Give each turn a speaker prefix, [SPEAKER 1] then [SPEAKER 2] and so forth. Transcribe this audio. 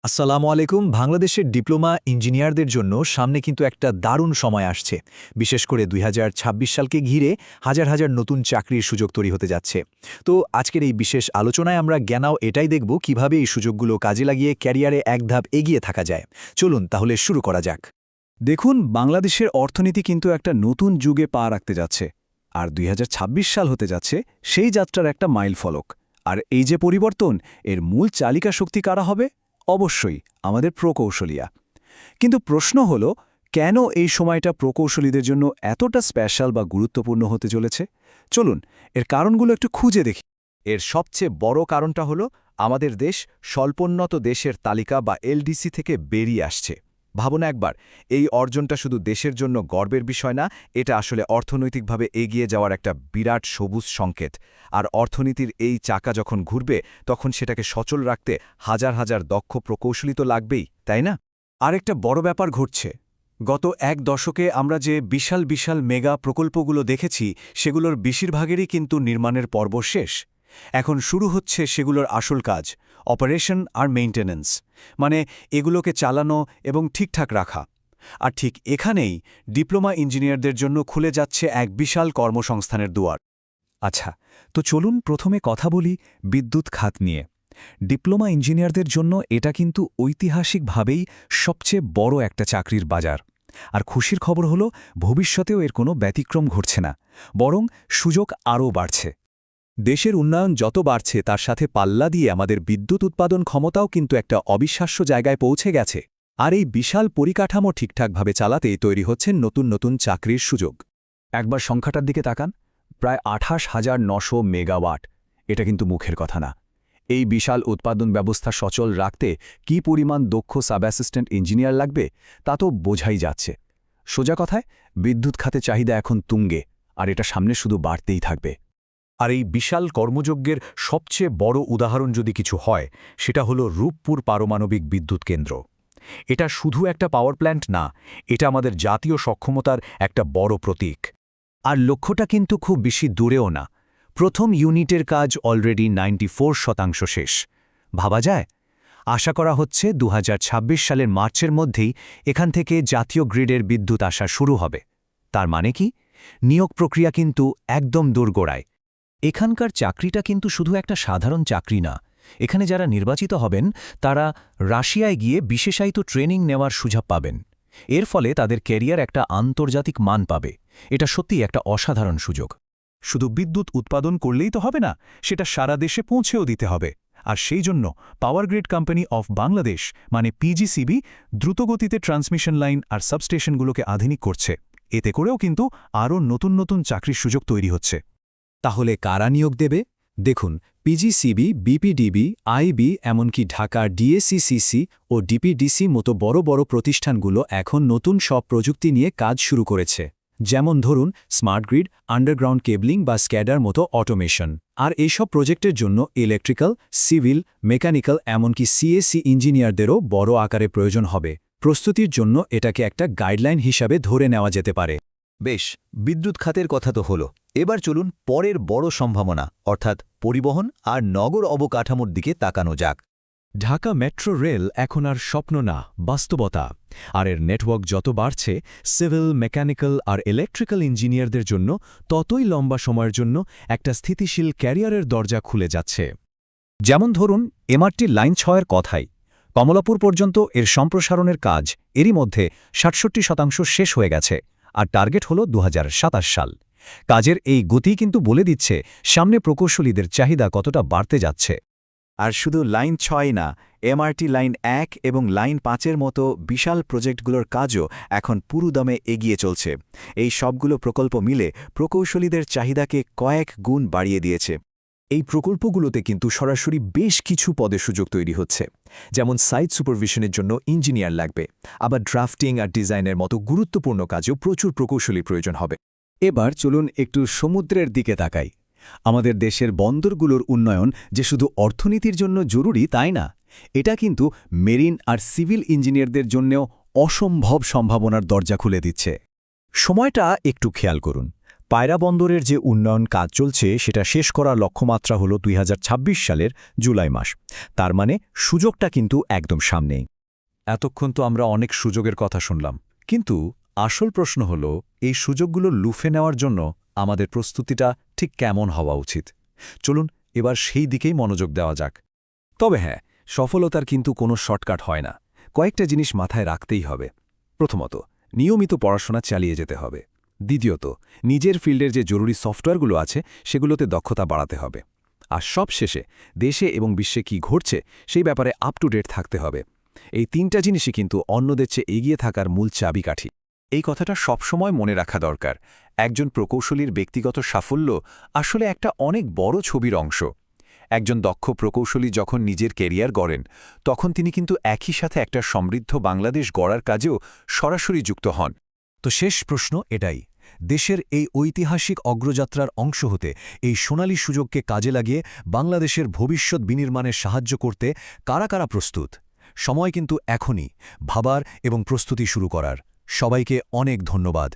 [SPEAKER 1] আসসালামু আলাইকুম। বাংলাদেশের ডিপ্লোমা ইঞ্জিনিয়ারদের জন্য সামনে কিন্তু একটা দারুণ সময় আসছে। বিশেষ করে ২০২৬ সালকে ঘিরে হাজার হাজার নতুন চাকরির সুযোগ তৈরি হতে যাচ্ছে। তো আজকের এই বিশেষ আলোচনায় আমরা জ্ঞানাও এটাই দেখব কিভাবে এই সুযোগগুলো কাজে লাগিয়ে ক্যারিয়ারে এক ধাপ এগিয়ে থাকা যায়। চলুন তাহলে শুরু করা যাক।
[SPEAKER 2] দেখুন, বাংলাদেশের অর্থনীতি কিন্তু একটা নতুন যুগে পা রাখতে যাচ্ছে। আর ২০২৬ সাল হতে যাচ্ছে সেই যাত্রার একটা মাইল ফলক। আর এই যে পরিবর্তন, এর মূল চালিকা শক্তি কারা হবে? অবশ্যই আমাদের প্রকৌশলীরা। কিন্তু প্রশ্ন হল, কেন এই সময়টা প্রকৌশলীদের জন্য এতটা স্পেশাল বা গুরুত্বপূর্ণ হতে চলেছে? চলুন এর কারণগুলো একটু খুঁজে দেখি।
[SPEAKER 1] এর সবচেয়ে বড় কারণটা হলো আমাদের দেশ স্বল্পোন্নত দেশের তালিকা বা এলডিসি থেকে বেরিয়ে আসছে। ভাবুন একবার, এই অর্জনটা শুধু দেশের জন্য গর্বের বিষয় না, এটা আসলে অর্থনৈতিকভাবে এগিয়ে যাওয়ার একটা বিরাট সবুজ সংকেত। আর অর্থনীতির এই চাকা যখন ঘুরবে, তখন সেটাকে সচল রাখতে হাজার হাজার দক্ষ প্রকৌশলী তো লাগবেই, তাই না?
[SPEAKER 2] আরেকটা বড় ব্যাপার ঘটছে। গত এক দশকে আমরা যে বিশাল বিশাল মেগা প্রকল্পগুলো দেখেছি, সেগুলোর বেশিরভাগেরই কিন্তু নির্মাণের পর্ব শেষ। এখন শুরু হচ্ছে সেগুলোর আসল কাজ, অপারেশন আর মেইনটেন্যান্স, মানে এগুলোকে চালানো এবং ঠিকঠাক রাখা। আর ঠিক এখানেই ডিপ্লোমা ইঞ্জিনিয়ারদের জন্য খুলে যাচ্ছে এক বিশাল কর্মসংস্থানের দুয়ার। আচ্ছা, তো চলুন প্রথমে কথা বলি বিদ্যুৎ খাত নিয়ে। ডিপ্লোমা ইঞ্জিনিয়ারদের জন্য এটা কিন্তু ঐতিহাসিকভাবেই সবচেয়ে বড় একটা চাকরির বাজার। আর খুশির খবর হলো, ভবিষ্যতেও এর কোনো ব্যতিক্রম ঘটছে না, বরং সুযোগ আরও বাড়ছে।
[SPEAKER 1] দেশের উন্নয়ন যত বাড়ছে তার সাথে পাল্লা দিয়ে আমাদের বিদ্যুৎ উৎপাদন ক্ষমতাও কিন্তু একটা অবিশ্বাস্য জায়গায় পৌঁছে গেছে। আর এই বিশাল পরিকাঠামো ঠিকঠাকভাবে চালাতেই তৈরি হচ্ছে নতুন নতুন চাকরির সুযোগ।
[SPEAKER 2] একবার সংখ্যাটার দিকে তাকান, প্রায় ২৮,৯০০ মেগাওয়াট। এটা কিন্তু মুখের কথা না। এই বিশাল উৎপাদন ব্যবস্থা সচল রাখতে কী পরিমাণ দক্ষ সাব অ্যাসিস্ট্যান্ট ইঞ্জিনিয়ার লাগবে, তা তো বোঝাই যাচ্ছে। সোজা কথায়, বিদ্যুৎ খাতে চাহিদা এখন তুঙ্গে, আর এটা সামনে শুধু বাড়তেই থাকবে।
[SPEAKER 1] আর এই বিশাল কর্মযজ্ঞের সবচেয়ে বড় উদাহরণ যদি কিছু হয়, সেটা হলো রূপপুর পারমাণবিক বিদ্যুৎ কেন্দ্র। এটা শুধু একটা পাওয়ার প্ল্যান্ট না, এটা আমাদের জাতীয় সক্ষমতার একটা বড় প্রতীক। আর লক্ষ্যটা কিন্তু খুব বেশি দূরেও না। প্রথম ইউনিটের কাজ অলরেডি 94% শেষ। ভাবা যায়? আশা করা হচ্ছে ২০২৬ সালের মার্চের মধ্যেই এখান থেকে জাতীয় গ্রিডের বিদ্যুৎ আসা শুরু হবে। তার মানে কি? নিয়োগ প্রক্রিয়া কিন্তু একদম দোরগোড়ায়। এখানকার চাকরিটা কিন্তু শুধু একটা সাধারণ চাকরি না। এখানে যারা নির্বাচিত হবেন, তারা রাশিয়ায় গিয়ে বিশেষায়িত ট্রেনিং নেওয়ার সুযোগ পাবেন। এর ফলে তাদের ক্যারিয়ার একটা আন্তর্জাতিক মান পাবে। এটা সত্যিই একটা অসাধারণ সুযোগ।
[SPEAKER 2] শুধু বিদ্যুৎ উৎপাদন করলেই তো হবে না, সেটা সারা দেশে পৌঁছেও দিতে হবে। আর সেই জন্য power grid company of Bangladesh, মানে পিজিসিবি, দ্রুতগতিতে ট্রান্সমিশন লাইন আর সাবস্টেশনগুলোকে আধুনিক করছে। এতে করেও কিন্তু আরও নতুন নতুন চাকরির সুযোগ তৈরি হচ্ছে।
[SPEAKER 1] তাহলে কারা নিয়োগ দেবে? দেখুন, পিজিসিবি, বিপিডিবি, আইবি, এমনকি ঢাকা ডিএসসিসিসি ও ডিপিডিসি মতো বড় বড় প্রতিষ্ঠানগুলো এখন নতুন সব প্রযুক্তি নিয়ে কাজ শুরু করেছে। যেমন ধরুন স্মার্ট গ্রিড, আন্ডারগ্রাউন্ড কেবলিং বা স্ক্যাডার মতো অটোমেশন। আর এইসব প্রজেক্টের জন্য ইলেকট্রিক্যাল, সিভিল, মেকানিক্যাল, এমনকি সিএসসি ইঞ্জিনিয়ারদেরও বড় আকারে প্রয়োজন হবে। প্রস্তুতির জন্য এটাকে একটা গাইডলাইন হিসাবে ধরে নেওয়া যেতে পারে। বেশ, বিদ্যুৎ খাতের কথা তো হলো। এবার চলুন পরের বড় সম্ভাবনা, অর্থাৎ পরিবহন আর নগর অবকাঠামোর দিকে তাকানো যাক।
[SPEAKER 2] ঢাকা মেট্রো রেল এখন আর স্বপ্ন না, বাস্তবতা। আর এর নেটওয়ার্ক যত বাড়ছে, সিভিল, মেকানিক্যাল আর ইলেকট্রিক্যাল ইঞ্জিনিয়ারদের জন্য ততই লম্বা সময়ের জন্য একটা স্থিতিশীল ক্যারিয়ারের দরজা খুলে যাচ্ছে।
[SPEAKER 1] যেমন ধরুন এমআরটি লাইন ৬-এর কথাই। কমলাপুর পর্যন্ত এর সম্প্রসারণের কাজ এরই মধ্যে ৬৭% শেষ হয়ে গেছে, আর টার্গেট হল ২০২৭ সাল। কাজের এই গতি কিন্তু বলে দিচ্ছে সামনে প্রকৌশলীদের চাহিদা কতটা বাড়তে যাচ্ছে।
[SPEAKER 3] আর শুধু লাইন ৬ না, এমআরটি লাইন ১ এবং লাইন ৫-এর মতো বিশাল প্রজেক্টগুলোর কাজও এখন পুরোদমে এগিয়ে চলছে। এই সবগুলো প্রকল্প মিলে প্রকৌশলীদের চাহিদাকে কয়েক গুণ বাড়িয়ে দিয়েছে।
[SPEAKER 1] এই প্রকল্পগুলোতে কিন্তু সরাসরি বেশ কিছু পদে সুযোগ তৈরি হচ্ছে। যেমন সাইট সুপারভিশনের জন্য ইঞ্জিনিয়ার লাগবে, আবার ড্রাফটিং আর ডিজাইনের মতো গুরুত্বপূর্ণ কাজেও প্রচুর প্রকৌশলী প্রয়োজন হবে।
[SPEAKER 2] এবার চলুন একটু সমুদ্রের দিকে তাকাই। আমাদের দেশের বন্দরগুলোর উন্নয়ন যে শুধু অর্থনীতির জন্য জরুরি তাই না, এটা কিন্তু মেরিন আর সিভিল ইঞ্জিনিয়ারদের জন্যও অসম্ভব সম্ভাবনার দরজা খুলে দিচ্ছে।
[SPEAKER 1] সময়টা একটু খেয়াল করুন।
[SPEAKER 2] পায়রা বন্দরের যে উন্নয়ন কাজ চলছে সেটা শেষ করার লক্ষ্যমাত্রা হল ২০২৬ সালের জুলাই মাস। তার মানে সুযোগটা কিন্তু একদম সামনেই।
[SPEAKER 1] এতক্ষণ তো আমরা অনেক সুযোগের কথা শুনলাম, কিন্তু আসল প্রশ্ন হল এই সুযোগগুলো লুফে নেওয়ার জন্য আমাদের প্রস্তুতিটা ঠিক কেমন হওয়া উচিত। চলুন এবার সেই দিকেই মনোযোগ দেওয়া যাক। তবে হ্যাঁ, সফলতার কিন্তু কোনো শর্টকাট হয় না। কয়েকটা জিনিস মাথায় রাখতেই হবে। প্রথমত, নিয়মিত পড়াশোনা চালিয়ে যেতে হবে। দ্বিতীয়ত, নিজের ফিল্ডের যে জরুরি সফটওয়্যারগুলো আছে সেগুলোতে দক্ষতা বাড়াতে হবে। আর সবশেষে, দেশে এবং বিশ্বে কি ঘটছে সেই ব্যাপারে আপ টু ডেট থাকতে হবে। এই তিনটা জিনিসই কিন্তু অন্যদের চেয়ে এগিয়ে থাকার মূল চাবিকাঠি। এই কথাটা সবসময় মনে রাখা দরকার। একজন প্রকৌশলীর ব্যক্তিগত সাফল্য আসলে একটা অনেক বড় ছবির অংশ। একজন দক্ষ প্রকৌশলী যখন নিজের কেরিয়ার গড়েন, তখন তিনি কিন্তু একই সাথে একটা সমৃদ্ধ বাংলাদেশ গড়ার কাজেও সরাসরি যুক্ত হন।
[SPEAKER 2] তো শেষ প্রশ্ন এটাই, দেশের এই ঐতিহাসিক অগ্রযাত্রার অংশ হতে, এই সোনালী সুযোগকে কাজে লাগিয়ে বাংলাদেশের ভবিষ্যৎ বিনির্মাণে সাহায্য করতে কারা কারা প্রস্তুত? সময় কিন্তু এখনই ভাবার এবং প্রস্তুতি শুরু করার। সবাইকে অনেক ধন্যবাদ।